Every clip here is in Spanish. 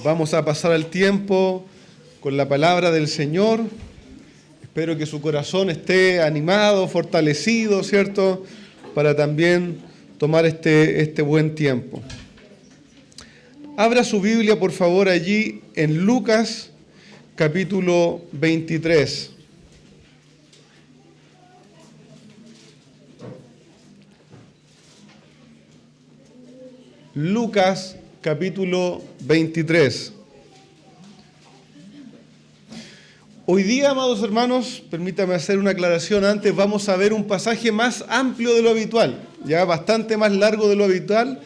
Vamos a pasar el tiempo con la palabra del Señor. Espero que su corazón esté animado, fortalecido, ¿cierto? Para también tomar este buen tiempo. Abra su Biblia, por favor, allí en Lucas, capítulo 23. Lucas, capítulo 23. Hoy día, amados hermanos, permítame hacer una aclaración antes, vamos a ver un pasaje más amplio de lo habitual, ya bastante más largo de lo habitual,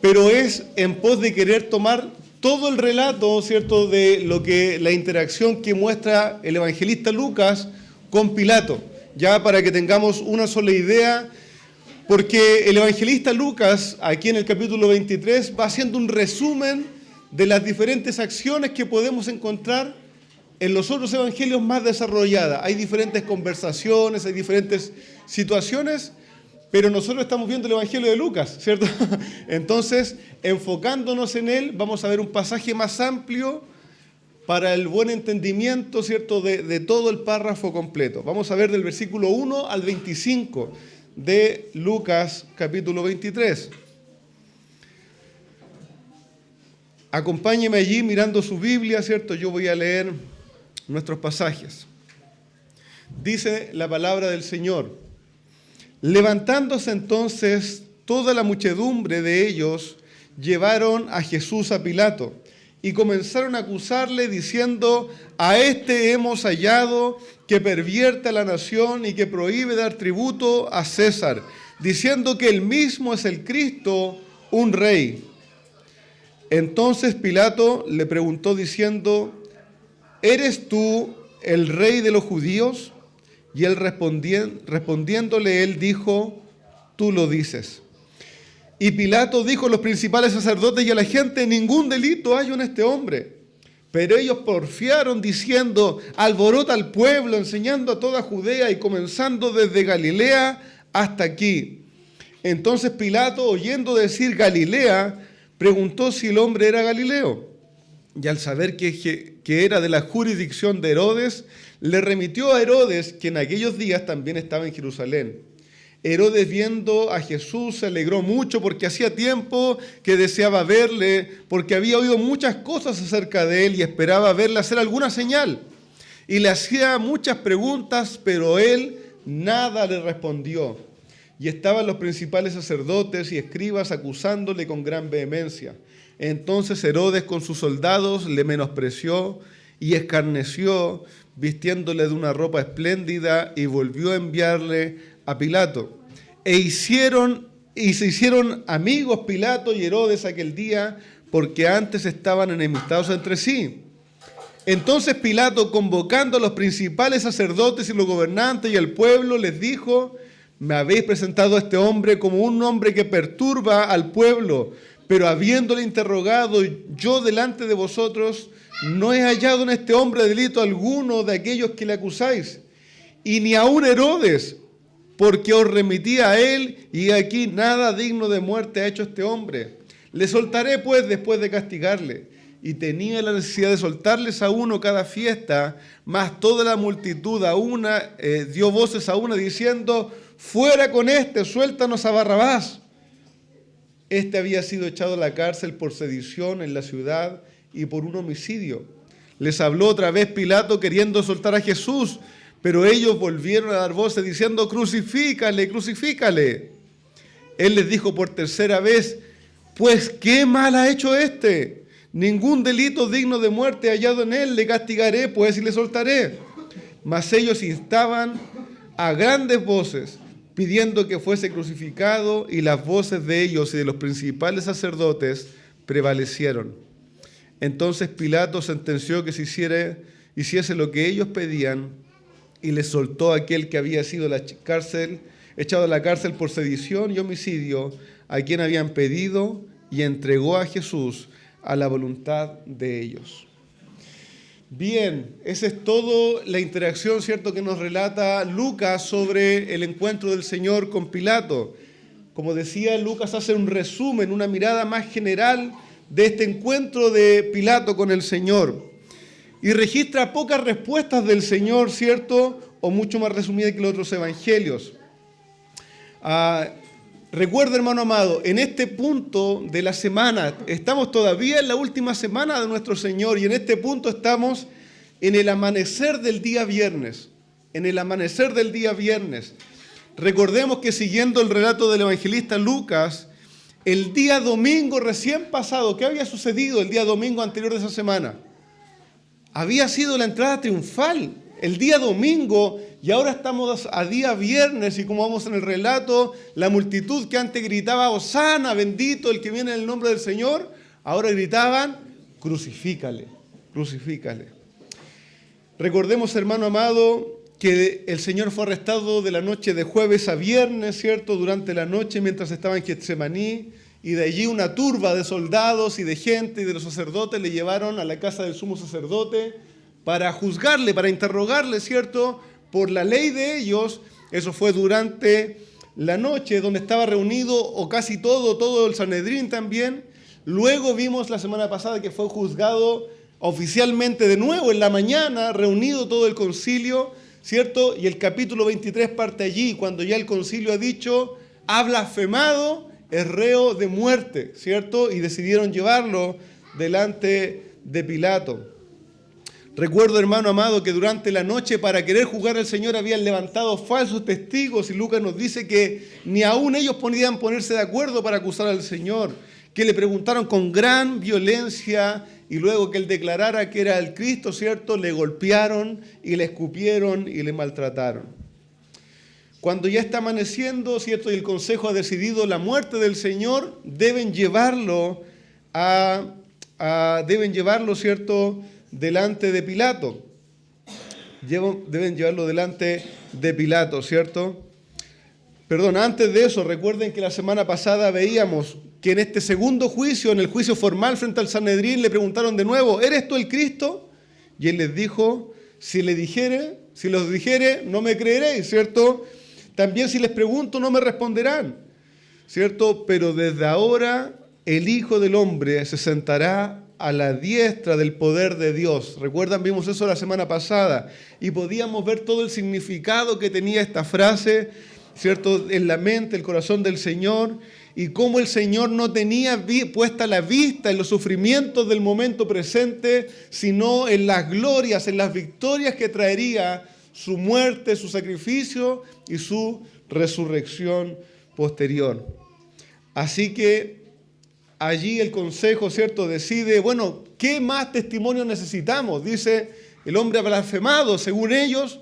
pero es en pos de querer tomar todo el relato, ¿cierto?, de lo que la interacción que muestra el evangelista Lucas con Pilato, ya para que tengamos una sola idea, porque el evangelista Lucas, aquí en el capítulo 23, va haciendo un resumen de las diferentes acciones que podemos encontrar en los otros evangelios más desarrolladas. Hay diferentes conversaciones, hay diferentes situaciones, pero nosotros estamos viendo el evangelio de Lucas, ¿cierto? Entonces, enfocándonos en él, vamos a ver un pasaje más amplio para el buen entendimiento, ¿cierto?, de todo el párrafo completo. Vamos a ver del versículo 1 al 25 de Lucas, capítulo 23. Acompáñeme allí mirando su Biblia, ¿cierto? Yo voy a leer nuestros pasajes. Dice la palabra del Señor: levantándose entonces toda la muchedumbre de ellos, llevaron a Jesús a Pilato y comenzaron a acusarle diciendo: a este hemos hallado que pervierte a la nación y que prohíbe dar tributo a César, diciendo que él mismo es el Cristo, un rey. Entonces Pilato le preguntó diciendo: ¿eres tú el rey de los judíos? Y él respondiéndole, él dijo: tú lo dices. Y Pilato dijo a los principales sacerdotes y a la gente: ningún delito hay en este hombre. Pero ellos porfiaron diciendo: alborota al pueblo, enseñando a toda Judea y comenzando desde Galilea hasta aquí. Entonces Pilato, oyendo decir Galilea, preguntó si el hombre era Galileo. Y al saber que era de la jurisdicción de Herodes, le remitió a Herodes, que en aquellos días también estaba en Jerusalén. Herodes, viendo a Jesús, se alegró mucho porque hacía tiempo que deseaba verle, porque había oído muchas cosas acerca de él y esperaba verle hacer alguna señal. Y le hacía muchas preguntas, pero él nada le respondió. Y estaban los principales sacerdotes y escribas acusándole con gran vehemencia. Entonces Herodes con sus soldados le menospreció y escarneció, vistiéndole de una ropa espléndida, y volvió a enviarle a Pilato. Se hicieron amigos Pilato y Herodes aquel día, porque antes estaban enemistados entre sí. Entonces Pilato, convocando a los principales sacerdotes y los gobernantes y al pueblo, les dijo: me habéis presentado a este hombre como un hombre que perturba al pueblo, pero habiéndole interrogado yo delante de vosotros, no he hallado en este hombre delito alguno de aquellos que le acusáis, y ni aun Herodes, porque os remití a él, y aquí nada digno de muerte ha hecho este hombre. Le soltaré pues después de castigarle. Y tenía la necesidad de soltarles a uno cada fiesta, mas toda la multitud a una dio voces a una diciendo: fuera con este, suéltanos a Barrabás. Este había sido echado a la cárcel por sedición en la ciudad y por un homicidio. Les habló otra vez Pilato queriendo soltar a Jesús, pero ellos volvieron a dar voces diciendo: crucifícale, crucifícale. Él les dijo por tercera vez: pues qué mal ha hecho este. Ningún delito digno de muerte hallado en él. Le castigaré pues y le soltaré. Mas ellos instaban a grandes voces, pidiendo que fuese crucificado, y las voces de ellos y de los principales sacerdotes prevalecieron. Entonces Pilato sentenció que se hiciese lo que ellos pedían, y les soltó a aquel que había sido echado a la cárcel por sedición y homicidio, a quien habían pedido, y entregó a Jesús a la voluntad de ellos. Bien, esa es toda la interacción, ¿cierto?, que nos relata Lucas sobre el encuentro del Señor con Pilato. Como decía, Lucas hace un resumen, una mirada más general de este encuentro de Pilato con el Señor. Y registra pocas respuestas del Señor, ¿cierto? O mucho más resumidas que los otros evangelios. Recuerda, hermano amado, en este punto de la semana, estamos todavía en la última semana de nuestro Señor y en este punto estamos en el amanecer del día viernes. En el amanecer del día viernes. Recordemos que siguiendo el relato del evangelista Lucas, el día domingo recién pasado, ¿qué había sucedido el día domingo anterior de esa semana? Había sido la entrada triunfal, el día domingo, y ahora estamos a día viernes, y como vamos en el relato, la multitud que antes gritaba, Hosana, bendito el que viene en el nombre del Señor, ahora gritaban, crucifícale, crucifícale. Recordemos, hermano amado, que el Señor fue arrestado de la noche de jueves a viernes, ¿cierto? Durante la noche mientras estaba en Getsemaní, y de allí una turba de soldados y de gente y de los sacerdotes le llevaron a la casa del sumo sacerdote para juzgarle, para interrogarle, ¿cierto? Por la ley de ellos. Eso fue durante la noche donde estaba reunido, o casi todo el Sanedrín también. Luego vimos la semana pasada que fue juzgado oficialmente de nuevo en la mañana, reunido todo el concilio, ¿cierto? Y el capítulo 23 parte allí, cuando ya el concilio ha dicho, ha blasfemado, es reo de muerte, ¿cierto? Y decidieron llevarlo delante de Pilato. Recuerdo, hermano amado, que durante la noche para querer juzgar al Señor habían levantado falsos testigos y Lucas nos dice que ni aún ellos podían ponerse de acuerdo para acusar al Señor, que le preguntaron con gran violencia y luego que él declarara que era el Cristo, ¿cierto? Le golpearon y le escupieron y le maltrataron. Cuando ya está amaneciendo, ¿cierto? Y el consejo ha decidido la muerte del Señor, deben llevarlo, ¿cierto? Delante de Pilato. Deben llevarlo delante de Pilato, ¿cierto? Perdón, antes de eso, recuerden que la semana pasada veíamos que en este segundo juicio, en el juicio formal frente al Sanedrín, le preguntaron de nuevo, ¿eres tú el Cristo? Y él les dijo, si los dijere, no me creeréis, ¿cierto? También si les pregunto, no me responderán, ¿cierto? Pero desde ahora el Hijo del Hombre se sentará a la diestra del poder de Dios. ¿Recuerdan? Vimos eso la semana pasada y podíamos ver todo el significado que tenía esta frase, ¿cierto? En la mente, el corazón del Señor, y cómo el Señor no tenía puesta la vista en los sufrimientos del momento presente, sino en las glorias, en las victorias que traería su muerte, su sacrificio y su resurrección posterior. Así que allí el consejo, ¿cierto?, decide, bueno, ¿qué más testimonio necesitamos? Dice, el hombre ha blasfemado, según ellos,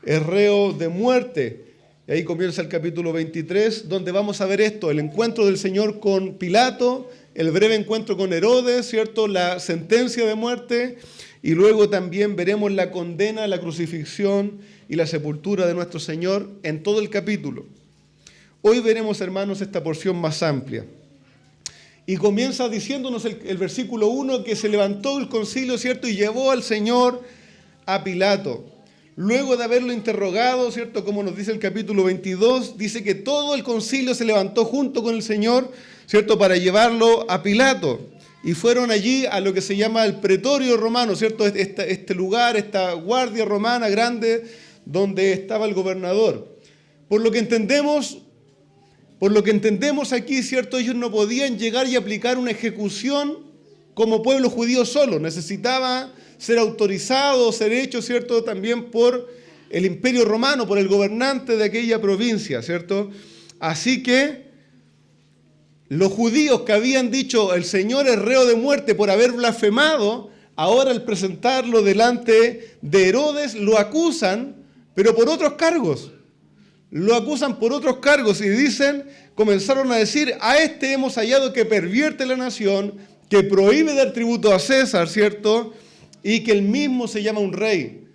es reo de muerte. Y ahí comienza el capítulo 23, donde vamos a ver esto, el encuentro del Señor con Pilato, el breve encuentro con Herodes, ¿cierto?, la sentencia de muerte, y luego también veremos la condena, la crucifixión y la sepultura de nuestro Señor en todo el capítulo. Hoy veremos, hermanos, esta porción más amplia. Y comienza diciéndonos el versículo 1 que se levantó el concilio, ¿cierto?, y llevó al Señor a Pilato. Luego de haberlo interrogado, ¿cierto?, como nos dice el capítulo 22, dice que todo el concilio se levantó junto con el Señor, ¿cierto?, para llevarlo a Pilato. Y fueron allí a lo que se llama el pretorio romano, ¿cierto?, este lugar, esta guardia romana grande donde estaba el gobernador. Por lo que entendemos aquí, ¿cierto?, ellos no podían llegar y aplicar una ejecución como pueblo judío solo. Necesitaba ser autorizado, ser hecho, ¿cierto?, también por el imperio romano, por el gobernante de aquella provincia, ¿cierto? Así que los judíos que habían dicho el Señor es reo de muerte por haber blasfemado, ahora al presentarlo delante de Herodes lo acusan, pero por otros cargos. Lo acusan por otros cargos y comenzaron a decir, a este hemos hallado que pervierte la nación, que prohíbe dar tributo a César, ¿cierto? Y que él mismo se llama un rey.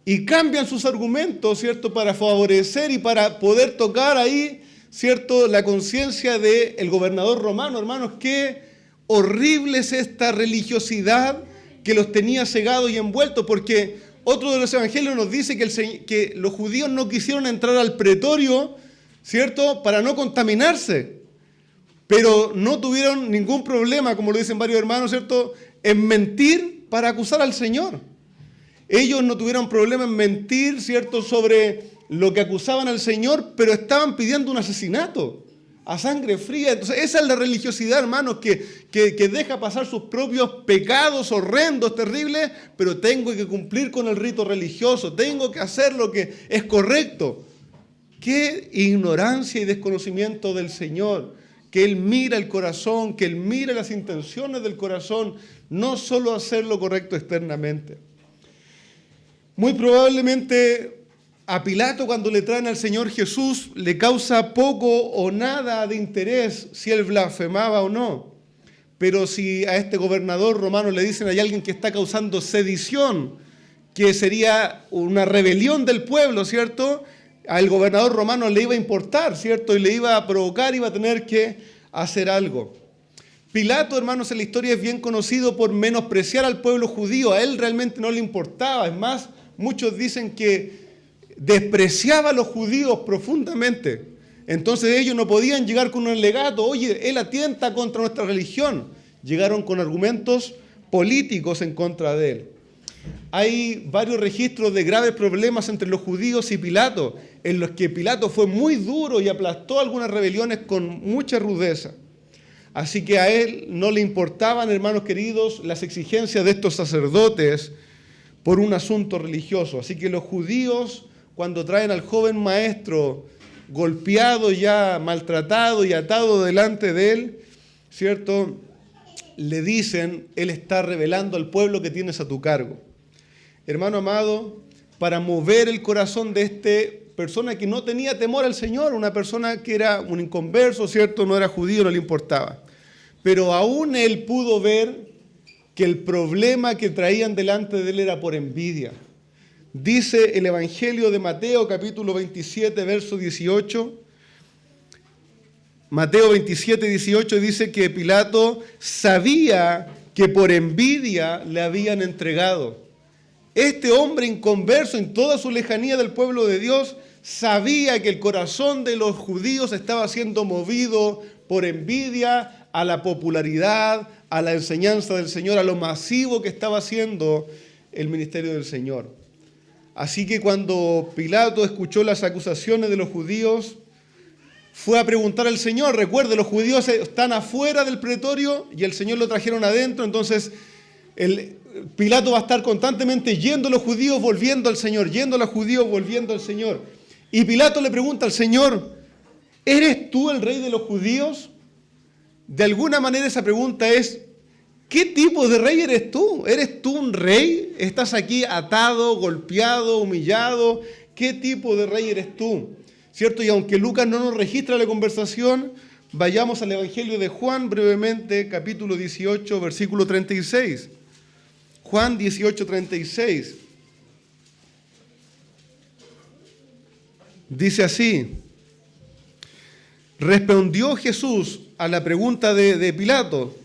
Y cambian sus argumentos, ¿cierto?, para favorecer y para poder tocar ahí, ¿cierto?, la conciencia del gobernador romano. Hermanos, qué horrible es esta religiosidad que los tenía cegados y envueltos, porque otro de los evangelios nos dice que los judíos no quisieron entrar al pretorio, ¿cierto?, para no contaminarse. pero no tuvieron ningún problema, como lo dicen varios hermanos, ¿cierto?, en mentir para acusar al Señor. Ellos no tuvieron problema en mentir, ¿cierto?, sobre lo que acusaban al Señor, pero estaban pidiendo un asesinato a sangre fría. Entonces, esa es la religiosidad, hermanos, que deja pasar sus propios pecados horrendos, terribles, pero tengo que cumplir con el rito religioso, tengo que hacer lo que es correcto. ¡Qué ignorancia y desconocimiento del Señor! Que Él mira el corazón, que Él mira las intenciones del corazón, no solo hacer lo correcto externamente. Muy probablemente a Pilato, cuando le traen al Señor Jesús, le causa poco o nada de interés si Él blasfemaba o no. Pero si a este gobernador romano le dicen hay alguien que está causando sedición, que sería una rebelión del pueblo, ¿cierto?, al gobernador romano le iba a importar, ¿cierto?, y le iba a provocar, iba a tener que hacer algo. Pilato, hermanos, en la historia es bien conocido por menospreciar al pueblo judío. A él realmente no le importaba. Es más, muchos dicen que despreciaba a los judíos profundamente. Entonces ellos no podían llegar con un alegato, oye, él atenta contra nuestra religión. Llegaron con argumentos políticos en contra de él. Hay varios registros de graves problemas entre los judíos y Pilato, en los que Pilato fue muy duro y aplastó algunas rebeliones con mucha rudeza. Así que a él no le importaban, hermanos queridos, las exigencias de estos sacerdotes por un asunto religioso. Así que los judíos, cuando traen al joven maestro golpeado, ya maltratado y atado delante de él, ¿cierto?, le dicen, él está revelando al pueblo que tienes a tu cargo. Hermano amado, para mover el corazón de esta persona que no tenía temor al Señor, una persona que era un inconverso, ¿cierto?, no era judío, no le importaba. Pero aún él pudo ver que el problema que traían delante de él era por envidia. Dice el Evangelio de Mateo, capítulo 27, verso 18. Mateo 27, 18 dice que Pilato sabía que por envidia le habían entregado. Este hombre inconverso en toda su lejanía del pueblo de Dios sabía que el corazón de los judíos estaba siendo movido por envidia a la popularidad, a la enseñanza del Señor, a lo masivo que estaba haciendo el ministerio del Señor. Así que cuando Pilato escuchó las acusaciones de los judíos, fue a preguntar al Señor. Recuerde, los judíos están afuera del pretorio y el Señor lo trajeron adentro, entonces Pilato va a estar constantemente yendo a los judíos, volviendo al Señor, yendo a los judíos, volviendo al Señor. Y Pilato le pregunta al Señor, ¿eres tú el rey de los judíos? De alguna manera esa pregunta es, ¿qué tipo de rey eres tú? ¿Eres tú un rey? ¿Estás aquí atado, golpeado, humillado? ¿Qué tipo de rey eres tú? ¿Cierto? Y aunque Lucas no nos registra la conversación, vayamos al Evangelio de Juan brevemente, capítulo 18, versículo 36. Juan 18, 36. Dice así, respondió Jesús a la pregunta de Pilato.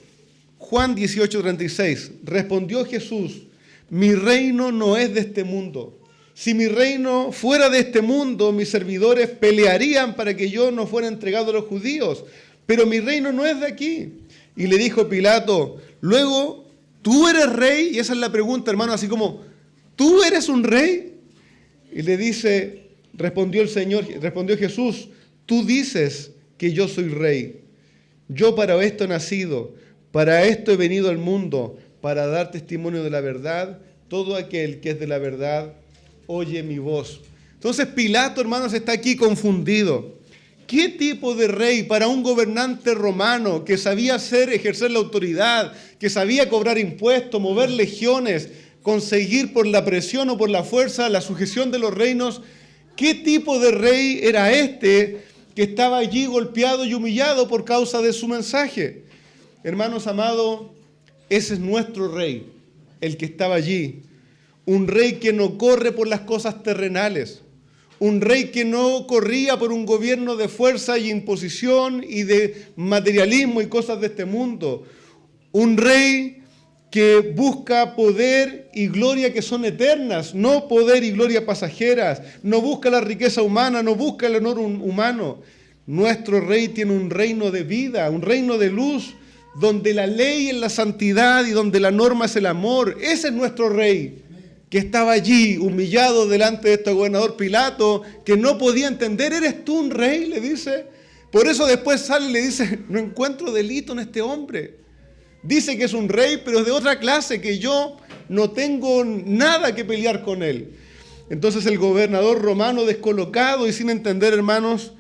Juan 18, 36. Respondió Jesús, mi reino no es de este mundo. Si mi reino fuera de este mundo, mis servidores pelearían para que yo no fuera entregado a los judíos. Pero mi reino no es de aquí. Y le dijo Pilato, luego, ¿tú eres rey? Y esa es la pregunta, hermano, así como, ¿tú eres un rey? Y le dice, respondió Jesús, tú dices que yo soy rey. Yo para esto he nacido, para esto he venido al mundo, para dar testimonio de la verdad. Todo aquel que es de la verdad, oye mi voz. Entonces Pilato, hermanos, está aquí confundido. ¿Qué tipo de rey para un gobernante romano que sabía ejercer la autoridad, que sabía cobrar impuestos, mover legiones, conseguir por la presión o por la fuerza la sujeción de los reinos? ¿Qué tipo de rey era este que estaba allí golpeado y humillado por causa de su mensaje? Hermanos amados, ese es nuestro rey, el que estaba allí. Un rey que no corre por las cosas terrenales. Un rey que no corría por un gobierno de fuerza y imposición y de materialismo y cosas de este mundo. Un rey que busca poder y gloria que son eternas, no poder y gloria pasajeras. No busca la riqueza humana, no busca el honor humano. Nuestro Rey tiene un reino de vida, un reino de luz, donde la ley es la santidad y donde la norma es el amor. Ese es nuestro Rey, que estaba allí humillado delante de este gobernador Pilato, que no podía entender. ¿Eres tú un rey?, le dice. Por eso después sale y le dice, no encuentro delito en este hombre. Dice que es un rey, pero es de otra clase, que yo no tengo nada que pelear con él. Entonces el gobernador romano, descolocado y sin entender, hermanos,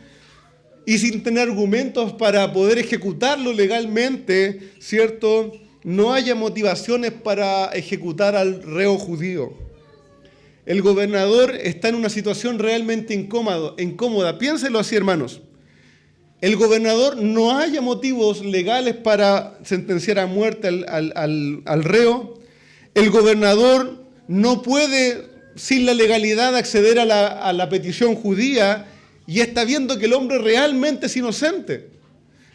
y sin tener argumentos para poder ejecutarlo legalmente, ¿cierto?, no haya motivaciones para ejecutar al reo judío. El gobernador está en una situación realmente incómoda. Piénselo así, hermanos. El gobernador no haya motivos legales para sentenciar a muerte al reo. El gobernador no puede, sin la legalidad, acceder a la petición judía y está viendo que el hombre realmente es inocente.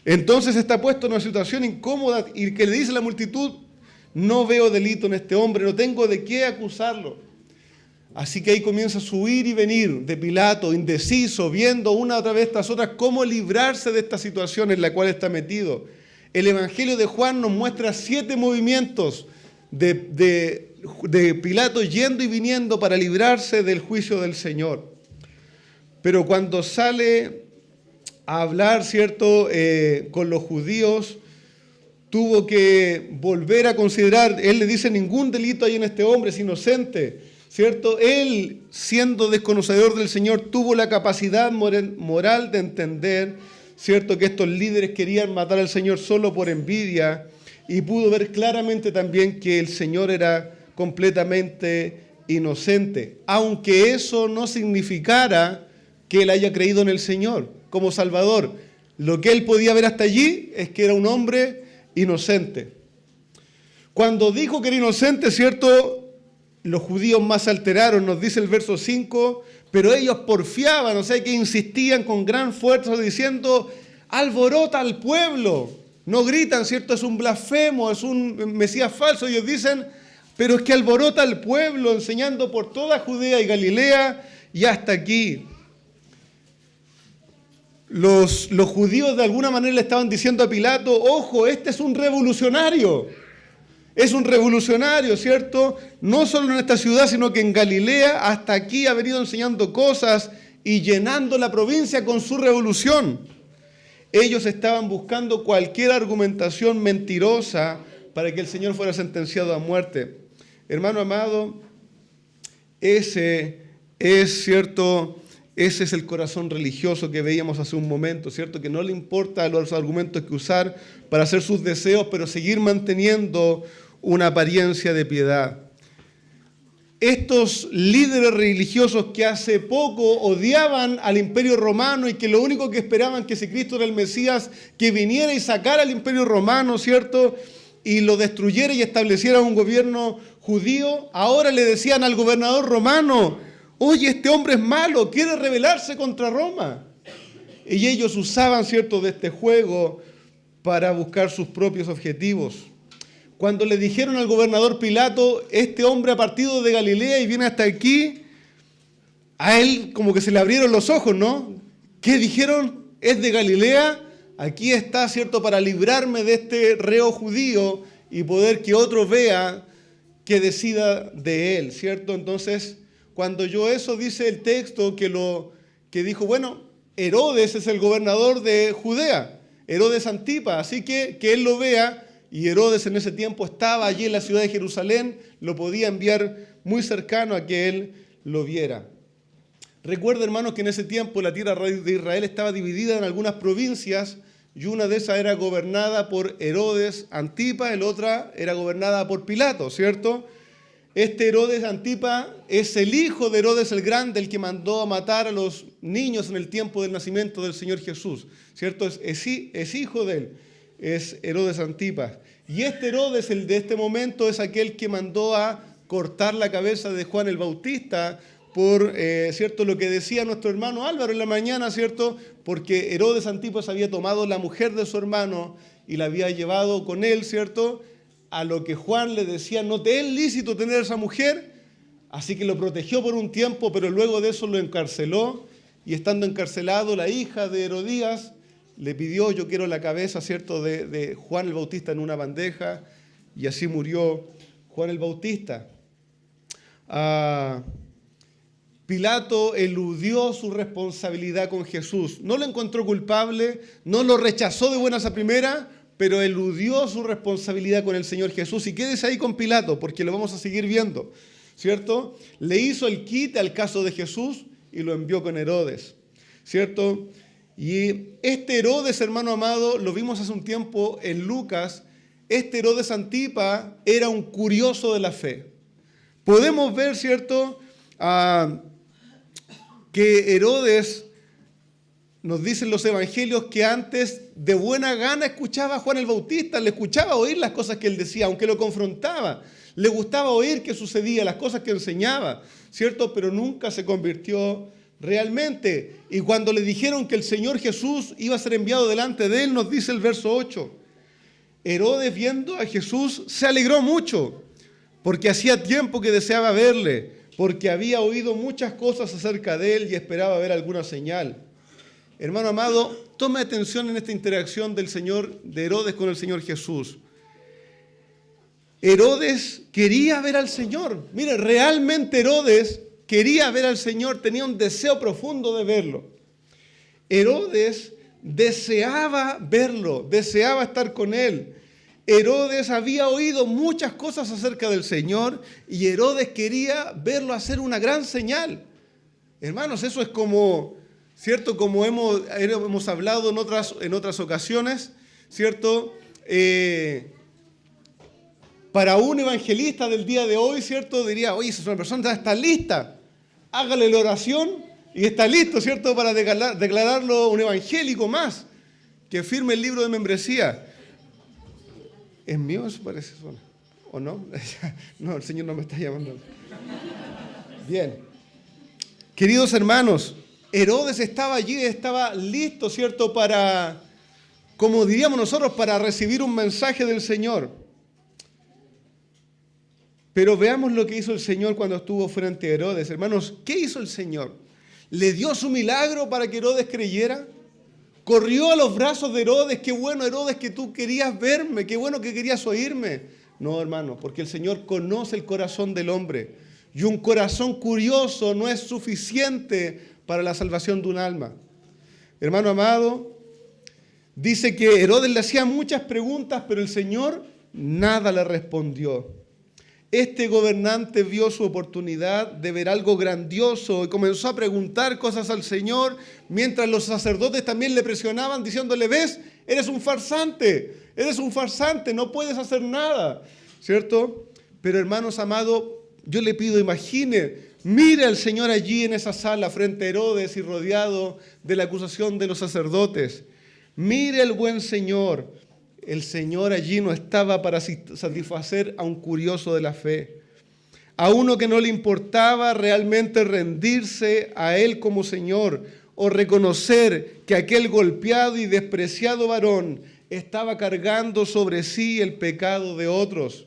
Entonces está puesto en una situación incómoda y que le dice a la multitud, no veo delito en este hombre, no tengo de qué acusarlo. Así que ahí comienza a subir y venir de Pilato, indeciso, viendo una otra vez tras otras cómo librarse de esta situación en la cual está metido. El Evangelio de Juan nos muestra 7 movimientos de Pilato yendo y viniendo para librarse del juicio del Señor. Pero cuando sale a hablar, ¿cierto?, con los judíos, tuvo que volver a considerar, él le dice, ningún delito hay en este hombre, es inocente, ¿cierto? Él, siendo desconocedor del Señor, tuvo la capacidad moral de entender, ¿cierto?, que estos líderes querían matar al Señor solo por envidia, y pudo ver claramente también que el Señor era completamente inocente, aunque eso no significara que él haya creído en el Señor como Salvador. Lo que él podía ver hasta allí es que era un hombre inocente. Cuando dijo que era inocente, ¿cierto?, los judíos más se alteraron, nos dice el verso 5, pero ellos porfiaban, o sea que insistían con gran fuerza diciendo, alborota al pueblo. No gritan, ¿cierto?, es un blasfemo, es un Mesías falso. Ellos dicen, pero es que alborota al pueblo, enseñando por toda Judea y Galilea y hasta aquí. Los judíos de alguna manera le estaban diciendo a Pilato, ojo, este es un revolucionario. Es un revolucionario, ¿cierto? No solo en esta ciudad, sino que en Galilea, hasta aquí ha venido enseñando cosas y llenando la provincia con su revolución. Ellos estaban buscando cualquier argumentación mentirosa para que el Señor fuera sentenciado a muerte. Hermano amado, ese es, ¿cierto?, ese es el corazón religioso que veíamos hace un momento, ¿cierto? Que no le importa los argumentos que usar para hacer sus deseos, pero seguir manteniendo una apariencia de piedad. Estos líderes religiosos que hace poco odiaban al Imperio Romano y que lo único que esperaban que si Cristo era el Mesías, que viniera y sacara al Imperio Romano, ¿cierto?, y lo destruyera y estableciera un gobierno judío, ahora le decían al gobernador romano, oye, este hombre es malo, quiere rebelarse contra Roma. Y ellos usaban, ¿cierto?, de este juego para buscar sus propios objetivos. Cuando le dijeron al gobernador Pilato, este hombre ha partido de Galilea y viene hasta aquí, a él como que se le abrieron los ojos, ¿no? ¿Qué dijeron? ¿Es de Galilea? Aquí está, ¿cierto?, para librarme de este reo judío y poder que otro vea que decida de él, ¿cierto? Entonces, cuando oyó eso, dice el texto que dijo, bueno, Herodes es el gobernador de Judea, Herodes Antipa, así que él lo vea, y Herodes en ese tiempo estaba allí en la ciudad de Jerusalén, lo podía enviar muy cercano a que él lo viera. Recuerda, hermanos, que en ese tiempo la tierra de Israel estaba dividida en algunas provincias, y una de esas era gobernada por Herodes Antipa, la otra era gobernada por Pilato, ¿cierto? Este Herodes Antipa es el hijo de Herodes el Grande, el que mandó a matar a los niños en el tiempo del nacimiento del Señor Jesús, ¿cierto? Es hijo de él, es Herodes Antipas. Y este Herodes, el de este momento, es aquel que mandó a cortar la cabeza de Juan el Bautista por, ¿cierto?, lo que decía nuestro hermano Álvaro en la mañana, ¿cierto? Porque Herodes Antipas había tomado la mujer de su hermano y la había llevado con él, ¿cierto?, a lo que Juan le decía, no te es lícito tener esa mujer, así que lo protegió por un tiempo, pero luego de eso lo encarceló y estando encarcelado, la hija de Herodías le pidió: yo quiero la cabeza, ¿cierto?, de Juan el Bautista en una bandeja, y así murió Juan el Bautista. Pilato eludió su responsabilidad con Jesús. No lo encontró culpable, no lo rechazó de buenas a primeras, pero eludió su responsabilidad con el Señor Jesús. Y quédese ahí con Pilato, porque lo vamos a seguir viendo, ¿cierto? Le hizo el quite al caso de Jesús y lo envió con Herodes, ¿cierto? Y este Herodes, hermano amado, lo vimos hace un tiempo en Lucas. Este Herodes Antipa era un curioso de la fe. Podemos ver, ¿cierto?, que Herodes, nos dicen los evangelios, que antes de buena gana escuchaba a Juan el Bautista, le escuchaba oír las cosas que él decía, aunque lo confrontaba, le gustaba oír qué sucedía, las cosas que enseñaba, ¿cierto? Pero nunca se convirtió realmente. Y cuando le dijeron que el Señor Jesús iba a ser enviado delante de él, nos dice el verso 8, Herodes, viendo a Jesús, se alegró mucho, porque hacía tiempo que deseaba verle, porque había oído muchas cosas acerca de él y esperaba ver alguna señal. Hermano amado, tome atención en esta interacción de Herodes con el Señor Jesús. Herodes quería ver al Señor. Mire, realmente Herodes quería ver al Señor, tenía un deseo profundo de verlo. Herodes deseaba verlo, deseaba estar con él. Herodes había oído muchas cosas acerca del Señor y Herodes quería verlo hacer una gran señal. Hermanos, eso es como, ¿cierto?, como hemos hablado en otras ocasiones, ¿cierto? Para un evangelista del día de hoy, ¿cierto?, diría: oye, esa es una persona que está lista, hágale la oración y está listo, ¿cierto?, para declararlo un evangélico más, que firme el libro de membresía. ¿Es mío eso parece? ¿O no? No, el Señor no me está llamando. Bien. Queridos hermanos, Herodes estaba allí, estaba listo, ¿cierto?, para, como diríamos nosotros, para recibir un mensaje del Señor. Pero veamos lo que hizo el Señor cuando estuvo frente a Herodes. Hermanos, ¿qué hizo el Señor? ¿Le dio su milagro para que Herodes creyera? Corrió a los brazos de Herodes: qué bueno, Herodes, que tú querías verme, qué bueno que querías oírme. No, hermano, porque el Señor conoce el corazón del hombre. Y un corazón curioso no es suficiente para la salvación de un alma. Hermano amado, dice que Herodes le hacía muchas preguntas, pero el Señor nada le respondió. Este gobernante vio su oportunidad de ver algo grandioso y comenzó a preguntar cosas al Señor, mientras los sacerdotes también le presionaban diciéndole: ves, eres un farsante, no puedes hacer nada, ¿cierto? Pero hermanos amados, yo le pido, mire al Señor allí en esa sala frente a Herodes y rodeado de la acusación de los sacerdotes. Mire al buen Señor. El Señor allí no estaba para satisfacer a un curioso de la fe, a uno que no le importaba realmente rendirse a Él como Señor o reconocer que aquel golpeado y despreciado varón estaba cargando sobre sí el pecado de otros.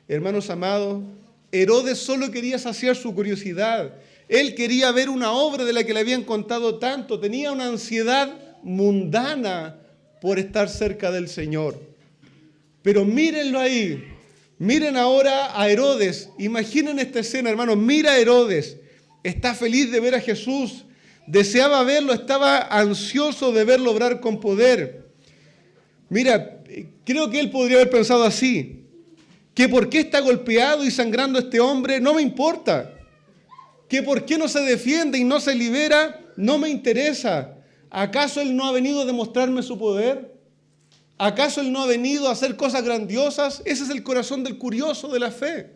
Hermanos amados, Herodes solo quería saciar su curiosidad. Él quería ver una obra de la que le habían contado tanto. Tenía una ansiedad mundana por estar cerca del Señor. Pero mírenlo ahí, miren ahora a Herodes, imaginen esta escena, hermanos. Mira a Herodes, está feliz de ver a Jesús, deseaba verlo, estaba ansioso de verlo obrar con poder. Mira, creo que él podría haber pensado así: que por qué está golpeado y sangrando este hombre no me importa, que por qué no se defiende y no se libera no me interesa. ¿Acaso él no ha venido a demostrarme su poder? ¿Acaso él no ha venido a hacer cosas grandiosas? Ese es el corazón del curioso de la fe.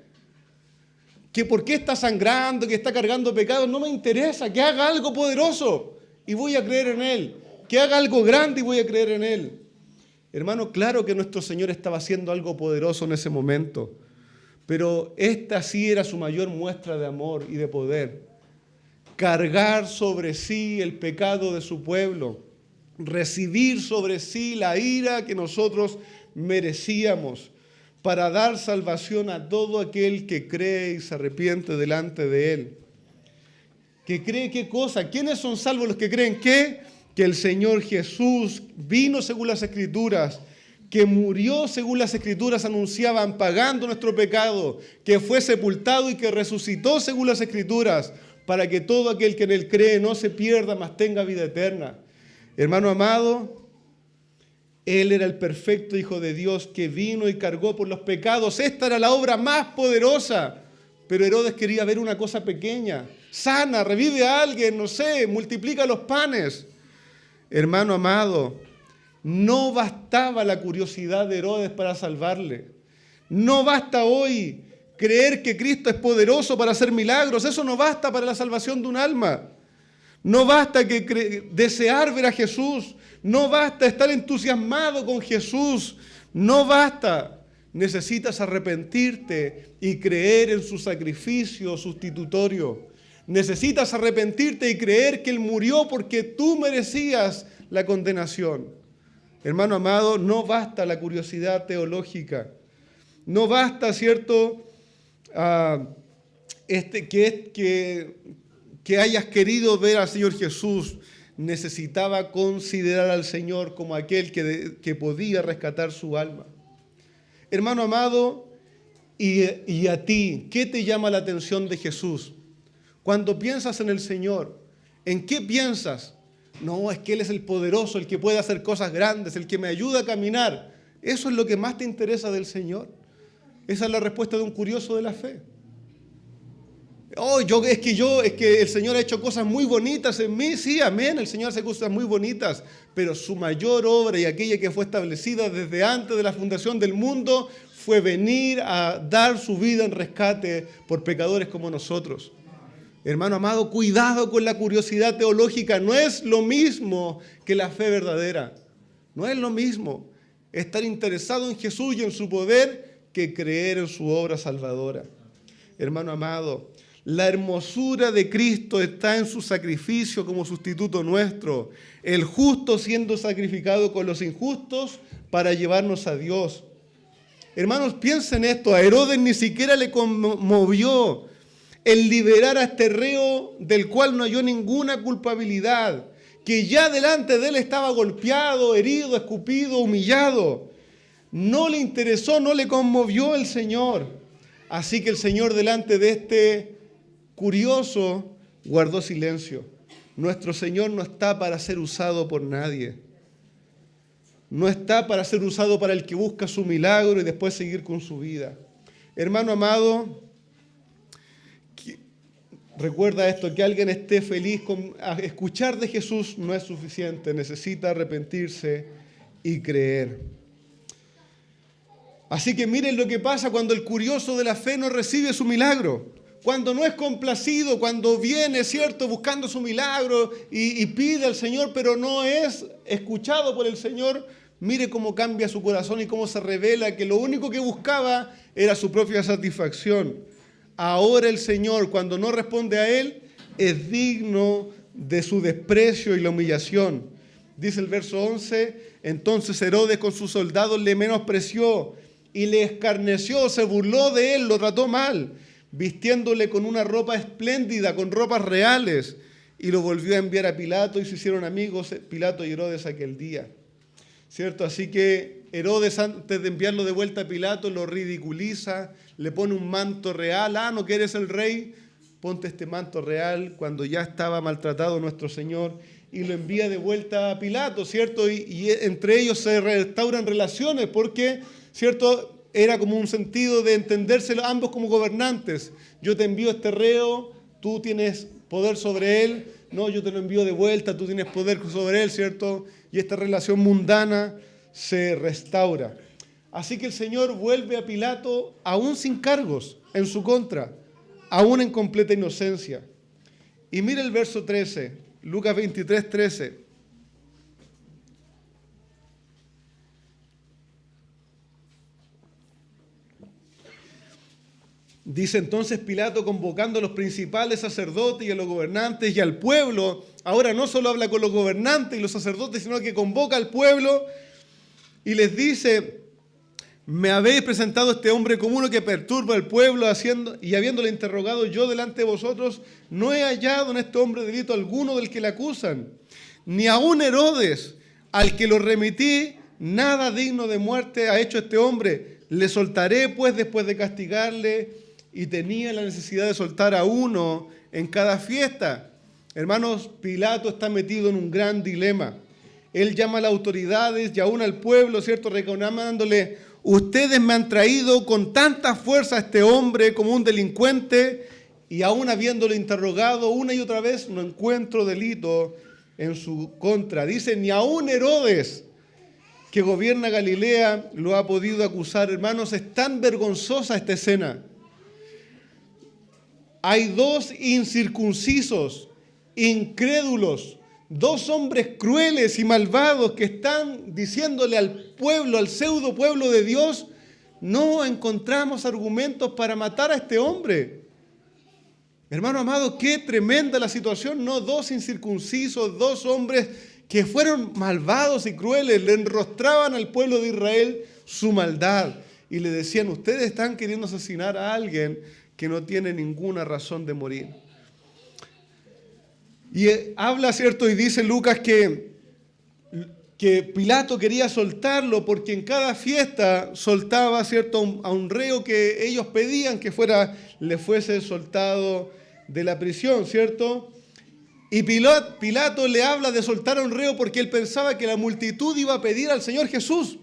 Que por qué está sangrando, que está cargando pecados, no me interesa. Que haga algo poderoso y voy a creer en él. Que haga algo grande y voy a creer en él. Hermano, claro que nuestro Señor estaba haciendo algo poderoso en ese momento. Pero esta sí era su mayor muestra de amor y de poder. Cargar sobre sí el pecado de su pueblo. Recibir sobre sí la ira que nosotros merecíamos, para dar salvación a todo aquel que cree y se arrepiente delante de Él. ¿Que cree qué cosa? ¿Quiénes son salvos los que creen qué? Que el Señor Jesús vino según las Escrituras, que murió según las Escrituras anunciaban, pagando nuestro pecado, que fue sepultado y que resucitó según las Escrituras, para que todo aquel que en Él cree no se pierda, mas tenga vida eterna. Hermano amado, Él era el perfecto Hijo de Dios que vino y cargó por los pecados. Esta era la obra más poderosa. Pero Herodes quería ver una cosa pequeña. Sana, revive a alguien, no sé, multiplica los panes. Hermano amado, no bastaba la curiosidad de Herodes para salvarle. No basta hoy creer que Cristo es poderoso para hacer milagros. Eso no basta para la salvación de un alma. No basta desear ver a Jesús. No basta estar entusiasmado con Jesús. No basta. Necesitas arrepentirte y creer en su sacrificio sustitutorio. Necesitas arrepentirte y creer que Él murió porque tú merecías la condenación. Hermano amado, no basta la curiosidad teológica. No basta, ¿cierto?, que hayas querido ver al Señor Jesús. Necesitaba considerar al Señor como aquel que podía rescatar su alma. Hermano amado, y a ti, ¿qué te llama la atención de Jesús? Cuando piensas en el Señor, ¿en qué piensas? No, es que Él es el poderoso, el que puede hacer cosas grandes, el que me ayuda a caminar. ¿Eso es lo que más te interesa del Señor? Esa es la respuesta de un curioso de la fe. Es que el Señor ha hecho cosas muy bonitas en mí. Sí, amén, el Señor hace cosas muy bonitas, pero su mayor obra y aquella que fue establecida desde antes de la fundación del mundo fue venir a dar su vida en rescate por pecadores como nosotros. Hermano amado, cuidado con la curiosidad teológica. No es lo mismo que la fe verdadera. No es lo mismo estar interesado en Jesús y en su poder que creer en su obra salvadora. Hermano amado, la hermosura de Cristo está en su sacrificio como sustituto nuestro, el justo siendo sacrificado con los injustos para llevarnos a Dios. Hermanos, piensen esto, a Herodes ni siquiera le conmovió el liberar a este reo del cual no halló ninguna culpabilidad, que ya delante de él estaba golpeado, herido, escupido, humillado. No le interesó, no le conmovió el Señor. Así que el Señor delante de este curioso guardó silencio. Nuestro Señor no está para ser usado por nadie. No está para ser usado para el que busca su milagro y después seguir con su vida. Hermano amado, recuerda esto, que alguien esté feliz con escuchar de Jesús no es suficiente. Necesita arrepentirse y creer. Así que miren lo que pasa cuando el curioso de la fe no recibe su milagro. Cuando no es complacido, cuando viene, ¿cierto?, buscando su milagro y pide al Señor, pero no es escuchado por el Señor, mire cómo cambia su corazón y cómo se revela que lo único que buscaba era su propia satisfacción. Ahora el Señor, cuando no responde a Él, es digno de su desprecio y la humillación. Dice el verso 11, entonces Herodes con sus soldados le menospreció y le escarneció, se burló de él, lo trató mal, vistiéndole con una ropa espléndida, con ropas reales, y lo volvió a enviar a Pilato y se hicieron amigos Pilato y Herodes aquel día. ¿Cierto? Así que Herodes, antes de enviarlo de vuelta a Pilato, lo ridiculiza, le pone un manto real. ¿No que eres el rey? Ponte este manto real, cuando ya estaba maltratado nuestro Señor, y lo envía de vuelta a Pilato, ¿cierto? Y entre ellos se restauran relaciones porque, ¿cierto?, era como un sentido de entenderse ambos como gobernantes. Yo te envío este reo, tú tienes poder sobre él. No, yo te lo envío de vuelta, tú tienes poder sobre él, ¿cierto? Y esta relación mundana se restaura. Así que el Señor vuelve a Pilato aún sin cargos en su contra, aún en completa inocencia. Y mira el verso 13, Lucas 23, 13. Dice entonces Pilato, convocando a los principales sacerdotes y a los gobernantes y al pueblo. Ahora no solo habla con los gobernantes y los sacerdotes, sino que convoca al pueblo y les dice: me habéis presentado a este hombre como uno que perturba al pueblo, y habiéndole interrogado yo delante de vosotros, no he hallado en este hombre delito alguno del que le acusan, ni aun Herodes, al que lo remití, nada digno de muerte ha hecho este hombre. Le soltaré pues después de castigarle, y tenía la necesidad de soltar a uno en cada fiesta. Hermanos, Pilato está metido en un gran dilema. Él llama a las autoridades y aún al pueblo, ¿cierto?, reclamándole: ustedes me han traído con tanta fuerza a este hombre como un delincuente, y aún habiéndole interrogado una y otra vez, no encuentro delito en su contra. Dice, ni aún Herodes, que gobierna Galilea, lo ha podido acusar. Hermanos, es tan vergonzosa esta escena. Hay dos incircuncisos, incrédulos, dos hombres crueles y malvados que están diciéndole al pueblo, al pseudo pueblo de Dios: no encontramos argumentos para matar a este hombre. Hermano amado, qué tremenda la situación, ¿no? Dos incircuncisos, dos hombres que fueron malvados y crueles, le enrostraban al pueblo de Israel su maldad y le decían: ustedes están queriendo asesinar a alguien que no tiene ninguna razón de morir. Y habla, ¿cierto? Y dice Lucas que Pilato quería soltarlo porque en cada fiesta soltaba, ¿cierto?, a un reo que ellos pedían que le fuese soltado de la prisión, ¿cierto? Y Pilato le habla de soltar a un reo porque él pensaba que la multitud iba a pedir al Señor Jesús.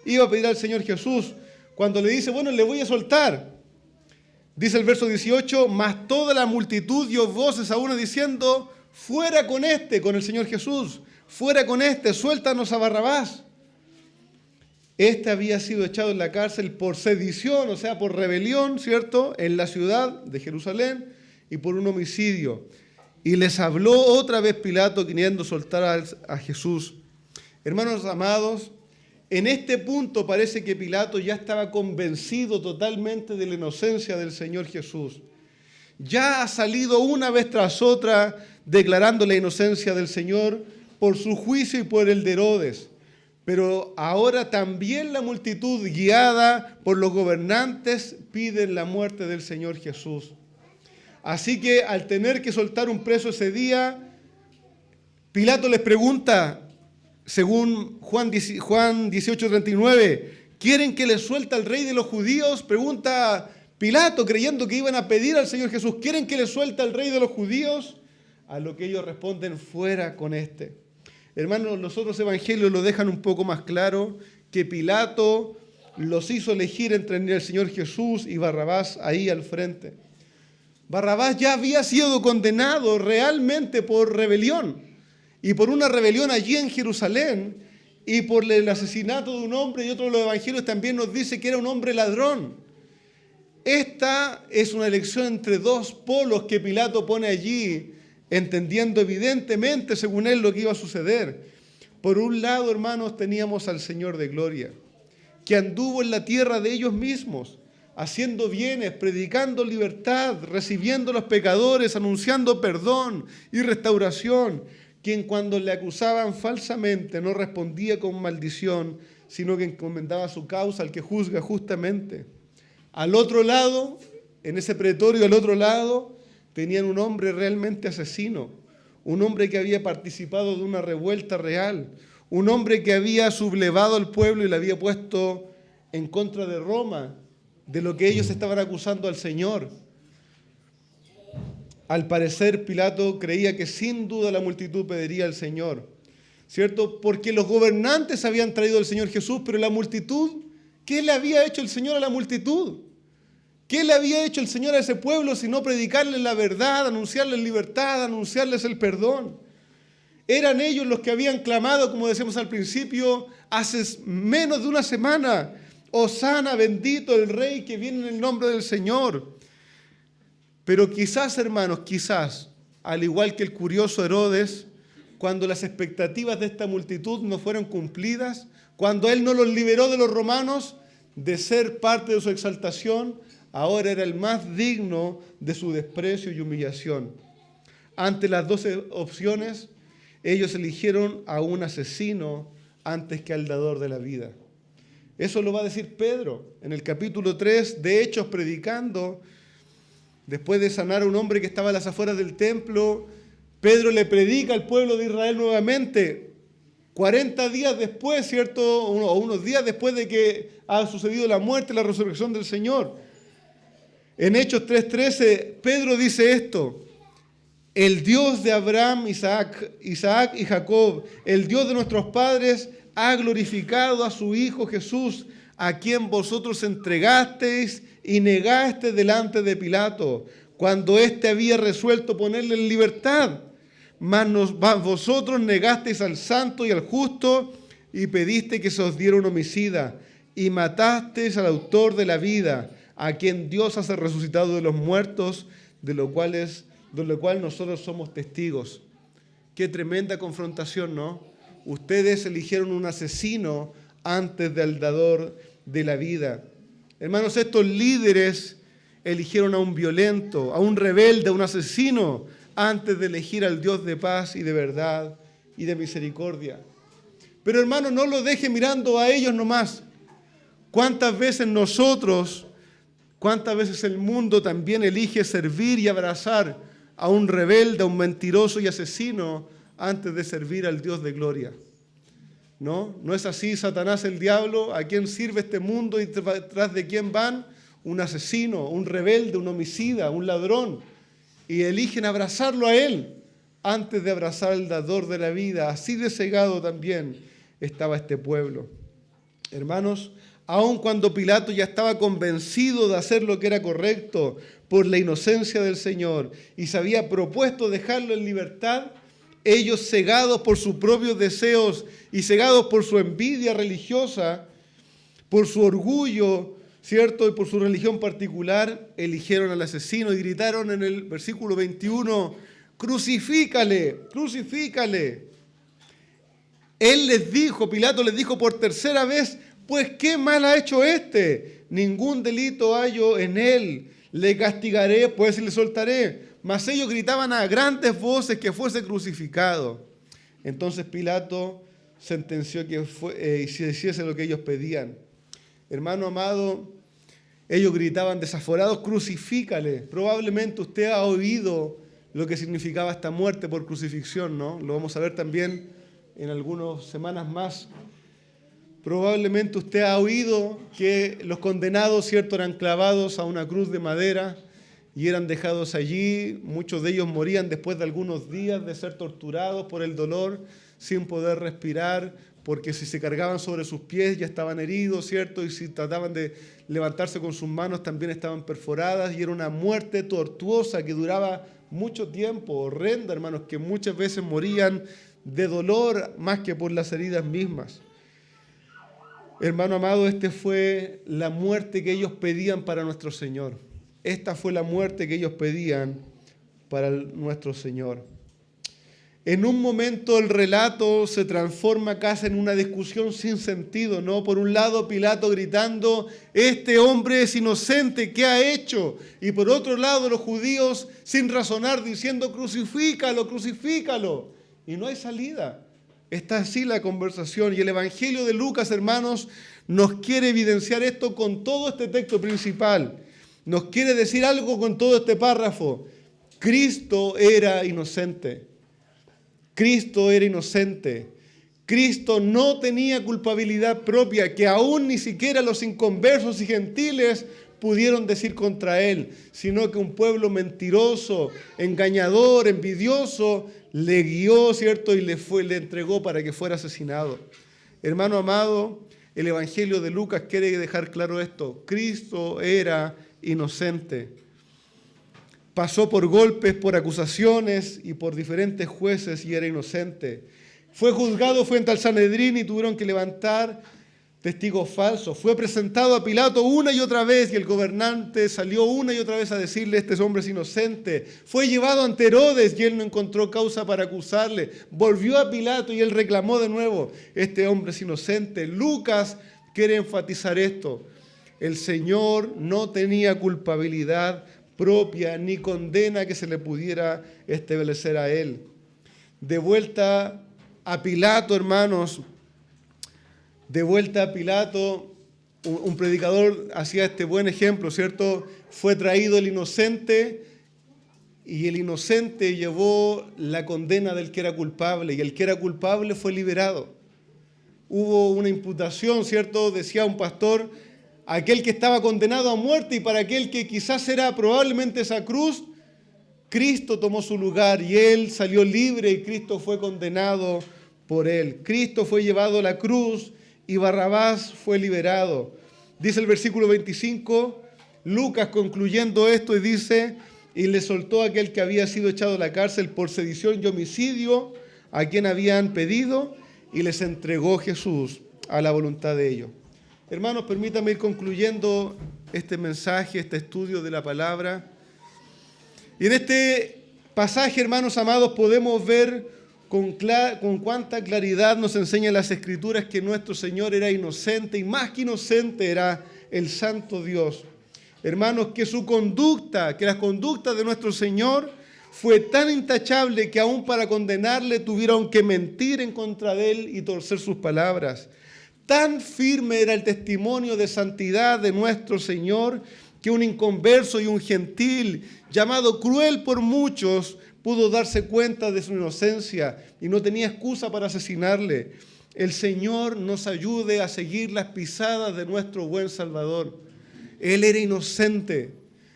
Iba a pedir al Señor Jesús. Cuando le dice, bueno, le voy a soltar. Dice el verso 18, mas toda la multitud dio voces a uno diciendo: fuera con este, con el Señor Jesús, fuera con este, suéltanos a Barrabás. Este había sido echado en la cárcel por sedición, o sea, por rebelión, ¿cierto?, en la ciudad de Jerusalén, y por un homicidio. Y les habló otra vez Pilato queriendo soltar a Jesús. Hermanos amados, en este punto parece que Pilato ya estaba convencido totalmente de la inocencia del Señor Jesús. Ya ha salido una vez tras otra declarando la inocencia del Señor por su juicio y por el de Herodes. Pero ahora también la multitud, guiada por los gobernantes, piden la muerte del Señor Jesús. Así que al tener que soltar un preso ese día, Pilato les pregunta, según Juan 18:39, ¿quieren que les suelte al rey de los judíos? Pregunta Pilato, creyendo que iban a pedir al Señor Jesús, ¿quieren que les suelte al rey de los judíos? A lo que ellos responden, fuera con este. Hermanos, los otros evangelios lo dejan un poco más claro, que Pilato los hizo elegir entre el Señor Jesús y Barrabás ahí al frente. Barrabás ya había sido condenado realmente por rebelión, y por una rebelión allí en Jerusalén, y por el asesinato de un hombre, y otro de los evangelios también nos dice que era un hombre ladrón. Esta es una elección entre dos polos que Pilato pone allí, entendiendo evidentemente, según él, lo que iba a suceder. Por un lado, hermanos, teníamos al Señor de gloria, que anduvo en la tierra de ellos mismos, haciendo bienes, predicando libertad, recibiendo a los pecadores, anunciando perdón y restauración, quien cuando le acusaban falsamente no respondía con maldición, sino que encomendaba su causa al que juzga justamente. Al otro lado, en ese pretorio, al otro lado, tenían un hombre realmente asesino, un hombre que había participado de una revuelta real, un hombre que había sublevado al pueblo y le había puesto en contra de Roma, de lo que ellos estaban acusando al Señor. Al parecer, Pilato creía que sin duda la multitud pediría al Señor, ¿cierto? Porque los gobernantes habían traído al Señor Jesús, pero la multitud, ¿qué le había hecho el Señor a la multitud? ¿Qué le había hecho el Señor a ese pueblo sino predicarles la verdad, anunciarles libertad, anunciarles el perdón? Eran ellos los que habían clamado, como decíamos al principio, hace menos de una semana: Hosana, bendito el Rey que viene en el nombre del Señor. Pero quizás, hermanos, quizás, al igual que el curioso Herodes, cuando las expectativas de esta multitud no fueron cumplidas, cuando él no los liberó de los romanos de ser parte de su exaltación, ahora era el más digno de su desprecio y humillación. Ante las 12 opciones, ellos eligieron a un asesino antes que al dador de la vida. Eso lo va a decir Pedro en el capítulo 3 de Hechos, predicando. Después de sanar a un hombre que estaba a las afueras del templo, Pedro le predica al pueblo de Israel nuevamente. 40 días después, ¿cierto? O unos días después de que ha sucedido la muerte y la resurrección del Señor. En Hechos 3:13, Pedro dice esto: el Dios de Abraham, Isaac y Jacob, el Dios de nuestros padres, ha glorificado a su Hijo Jesús, a quien vosotros entregasteis y negasteis delante de Pilato, cuando éste había resuelto ponerle en libertad. Mas vosotros negasteis al santo y al justo y pediste que se os diera un homicida, y matasteis al autor de la vida, a quien Dios hace resucitado de los muertos, de lo cual nosotros somos testigos. Qué tremenda confrontación, ¿no? Ustedes eligieron un asesino antes del dador de la vida. Hermanos, estos líderes eligieron a un violento, a un rebelde, a un asesino, antes de elegir al Dios de paz y de verdad y de misericordia. Pero hermanos, no lo deje mirando a ellos nomás. ¿Cuántas veces el mundo también elige servir y abrazar a un rebelde, a un mentiroso y asesino antes de servir al Dios de gloria? ¿No? ¿No es así Satanás, el diablo? ¿A quién sirve este mundo y tras de quién van? Un asesino, un rebelde, un homicida, un ladrón. Y eligen abrazarlo a él antes de abrazar al dador de la vida. Así de cegado también estaba este pueblo. Hermanos, aun cuando Pilato ya estaba convencido de hacer lo que era correcto por la inocencia del Señor y se había propuesto dejarlo en libertad, ellos, cegados por sus propios deseos y cegados por su envidia religiosa, por su orgullo, ¿cierto? Y por su religión particular, eligieron al asesino y gritaron en el versículo 21, crucifícale, crucifícale. Pilato les dijo por tercera vez, pues ¿qué mal ha hecho este? Ningún delito hallo en él, le castigaré, pues y le soltaré. Mas ellos gritaban a grandes voces que fuese crucificado. Entonces Pilato sentenció que se hiciese lo que ellos pedían. Hermano amado, ellos gritaban desaforados, crucifícale. Probablemente usted ha oído lo que significaba esta muerte por crucifixión, ¿no? Lo vamos a ver también en algunas semanas más. Probablemente usted ha oído que los condenados, ¿cierto?, eran clavados a una cruz de madera y eran dejados allí. Muchos de ellos morían después de algunos días de ser torturados por el dolor, sin poder respirar, porque si se cargaban sobre sus pies ya estaban heridos, ¿cierto? Y si trataban de levantarse con sus manos también estaban perforadas, y era una muerte tortuosa que duraba mucho tiempo, horrenda, hermanos, que muchas veces morían de dolor más que por las heridas mismas. Hermano amado, esta fue la muerte que ellos pedían para nuestro Señor. Esta fue la muerte que ellos pedían para nuestro Señor. En un momento el relato se transforma casi en una discusión sin sentido, ¿no? Por un lado Pilato gritando, este hombre es inocente, ¿qué ha hecho? Y por otro lado los judíos sin razonar diciendo, crucifícalo, crucifícalo. Y no hay salida. Está así la conversación. Y el Evangelio de Lucas, hermanos, nos quiere evidenciar esto con todo este texto principal. Nos quiere decir algo con todo este párrafo. Cristo era inocente. Cristo era inocente. Cristo no tenía culpabilidad propia que aún ni siquiera los inconversos y gentiles pudieron decir contra él, sino que un pueblo mentiroso, engañador, envidioso, le guió, ¿cierto? Y le entregó para que fuera asesinado. Hermano amado, el Evangelio de Lucas quiere dejar claro esto. Cristo era inocente. Pasó por golpes, por acusaciones y por diferentes jueces y era inocente. Fue juzgado frente al Sanedrín y tuvieron que levantar testigos falsos. Fue presentado a Pilato una y otra vez y el gobernante salió una y otra vez a decirle, este hombre es inocente. Fue llevado ante Herodes y él no encontró causa para acusarle. Volvió a Pilato y él reclamó de nuevo, este hombre es inocente. Lucas quiere enfatizar esto. El Señor no tenía culpabilidad propia ni condena que se le pudiera establecer a él. De vuelta a Pilato, hermanos, de vuelta a Pilato, un predicador hacía este buen ejemplo, ¿cierto? Fue traído el inocente y el inocente llevó la condena del que era culpable y el que era culpable fue liberado. Hubo una imputación, ¿cierto? Decía un pastor, aquel que estaba condenado a muerte y para aquel que quizás era probablemente esa cruz, Cristo tomó su lugar y él salió libre y Cristo fue condenado por él. Cristo fue llevado a la cruz y Barrabás fue liberado. Dice el versículo 25, Lucas concluyendo esto y dice, y le soltó a aquel que había sido echado a la cárcel por sedición y homicidio, a quien habían pedido, y les entregó Jesús a la voluntad de ellos. Hermanos, permítanme ir concluyendo este mensaje, este estudio de la palabra. Y en este pasaje, hermanos amados, podemos ver con cuánta claridad nos enseñan las Escrituras que nuestro Señor era inocente y más que inocente era el Santo Dios. Hermanos, que su conducta, que la conducta de nuestro Señor fue tan intachable que aún para condenarle tuvieron que mentir en contra de él y torcer sus palabras. Tan firme era el testimonio de santidad de nuestro Señor que un inconverso y un gentil, llamado cruel por muchos, pudo darse cuenta de su inocencia y no tenía excusa para asesinarle. El Señor nos ayude a seguir las pisadas de nuestro buen Salvador. Él era inocente.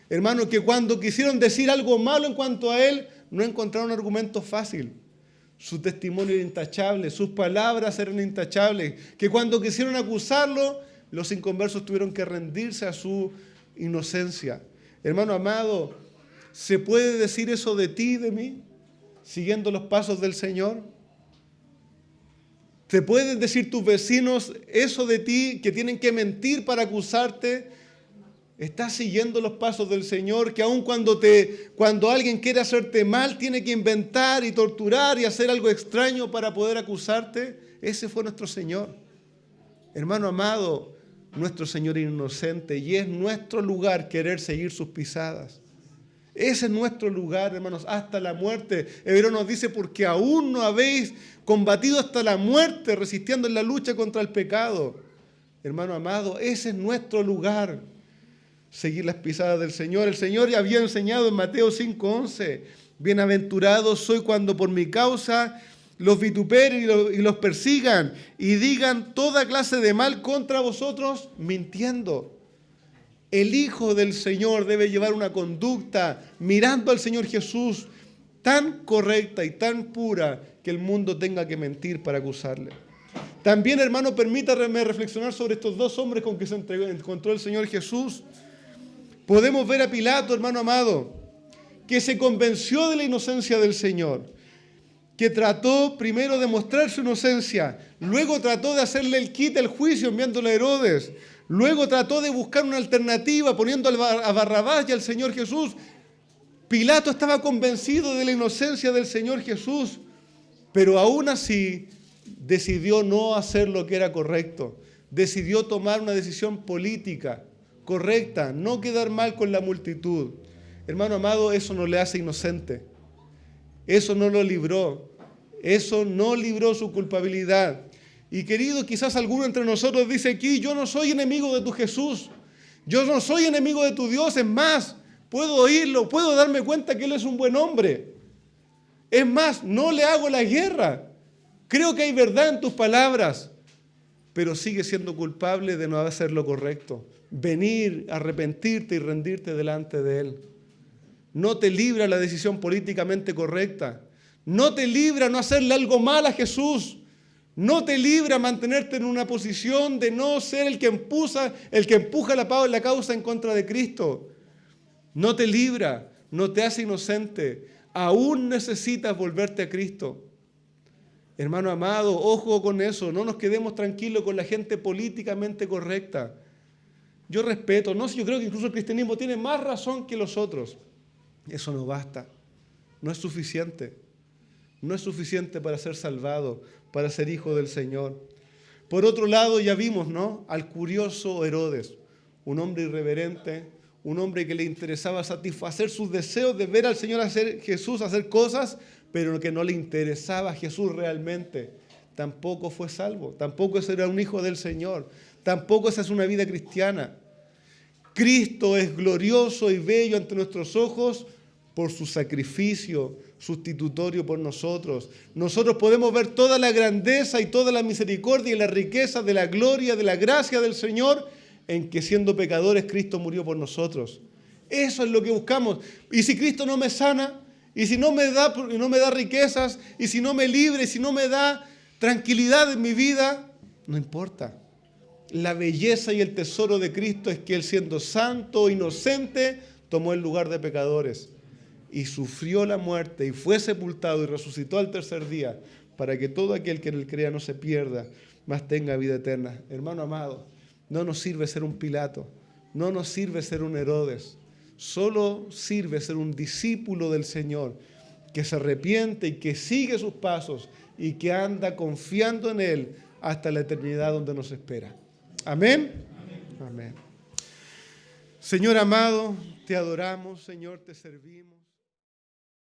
Hermanos, que cuando quisieron decir algo malo en cuanto a él, no encontraron argumentos fáciles. Su testimonio era intachable, sus palabras eran intachables. Que cuando quisieron acusarlo, los inconversos tuvieron que rendirse a su inocencia. Hermano amado, ¿se puede decir eso de ti y de mí, siguiendo los pasos del Señor? ¿Te pueden decir tus vecinos eso de ti, que tienen que mentir para acusarte? ¿Estás siguiendo los pasos del Señor? Que aun cuando alguien quiere hacerte mal, tiene que inventar y torturar y hacer algo extraño para poder acusarte. Ese fue nuestro Señor. Hermano amado, nuestro Señor es inocente y es nuestro lugar querer seguir sus pisadas. Ese es nuestro lugar, hermanos, hasta la muerte. Hebreo nos dice, porque aún no habéis combatido hasta la muerte, resistiendo en la lucha contra el pecado. Hermano amado, ese es nuestro lugar. Seguir las pisadas del Señor. El Señor ya había enseñado en Mateo 5:11, bienaventurados soy cuando por mi causa los vituperen y los persigan y digan toda clase de mal contra vosotros mintiendo. El Hijo del Señor debe llevar una conducta mirando al Señor Jesús tan correcta y tan pura que el mundo tenga que mentir para acusarle. También, hermano, permítame reflexionar sobre estos dos hombres con que se encontró el Señor Jesús. Podemos ver a Pilato, hermano amado, que se convenció de la inocencia del Señor, que trató primero de mostrar su inocencia, luego trató de hacerle el quite al juicio enviándole a Herodes, luego trató de buscar una alternativa poniendo a Barrabás y al Señor Jesús. Pilato estaba convencido de la inocencia del Señor Jesús, pero aún así decidió no hacer lo que era correcto, decidió tomar una decisión política correcta, no quedar mal con la multitud. Hermano amado, eso no le hace inocente. Eso no lo libró. Eso no libró su culpabilidad. Y querido, quizás alguno entre nosotros dice aquí, yo no soy enemigo de tu Jesús. Yo no soy enemigo de tu Dios. Es más, puedo oírlo, puedo darme cuenta que Él es un buen hombre. Es más, no le hago la guerra. Creo que hay verdad en tus palabras. Pero sigue siendo culpable de no hacer lo correcto. Venir, arrepentirte y rendirte delante de Él. No te libra la decisión políticamente correcta. No te libra no hacerle algo mal a Jesús. No te libra mantenerte en una posición de no ser el que empuja la causa en contra de Cristo. No te libra, no te hace inocente. Aún necesitas volverte a Cristo. Hermano amado, ojo con eso. No nos quedemos tranquilos con la gente políticamente correcta. Yo respeto, yo creo que incluso el cristianismo tiene más razón que los otros. Eso no basta, no es suficiente. No es suficiente para ser salvado, para ser hijo del Señor. Por otro lado, ya vimos, ¿no?, al curioso Herodes, un hombre irreverente, un hombre que le interesaba satisfacer sus deseos de ver al Señor Jesús hacer cosas, pero que no le interesaba a Jesús realmente. Tampoco fue salvo, tampoco era un hijo del Señor. Tampoco esa es una vida cristiana. Cristo es glorioso y bello ante nuestros ojos por su sacrificio sustitutorio por nosotros. Nosotros podemos ver toda la grandeza y toda la misericordia y la riqueza de la gloria, de la gracia del Señor, en que siendo pecadores Cristo murió por nosotros. Eso es lo que buscamos. Y si Cristo no me sana, y si no me da riquezas, y si no me libre, y si no me da tranquilidad en mi vida, no importa. La belleza y el tesoro de Cristo es que Él, siendo santo, inocente, tomó el lugar de pecadores y sufrió la muerte y fue sepultado y resucitó al tercer día para que todo aquel que en Él crea no se pierda, mas tenga vida eterna. Hermano amado, no nos sirve ser un Pilato, no nos sirve ser un Herodes, solo sirve ser un discípulo del Señor que se arrepiente y que sigue sus pasos y que anda confiando en Él hasta la eternidad donde nos espera. Amén. Amén. Señor amado, te adoramos, Señor, te servimos.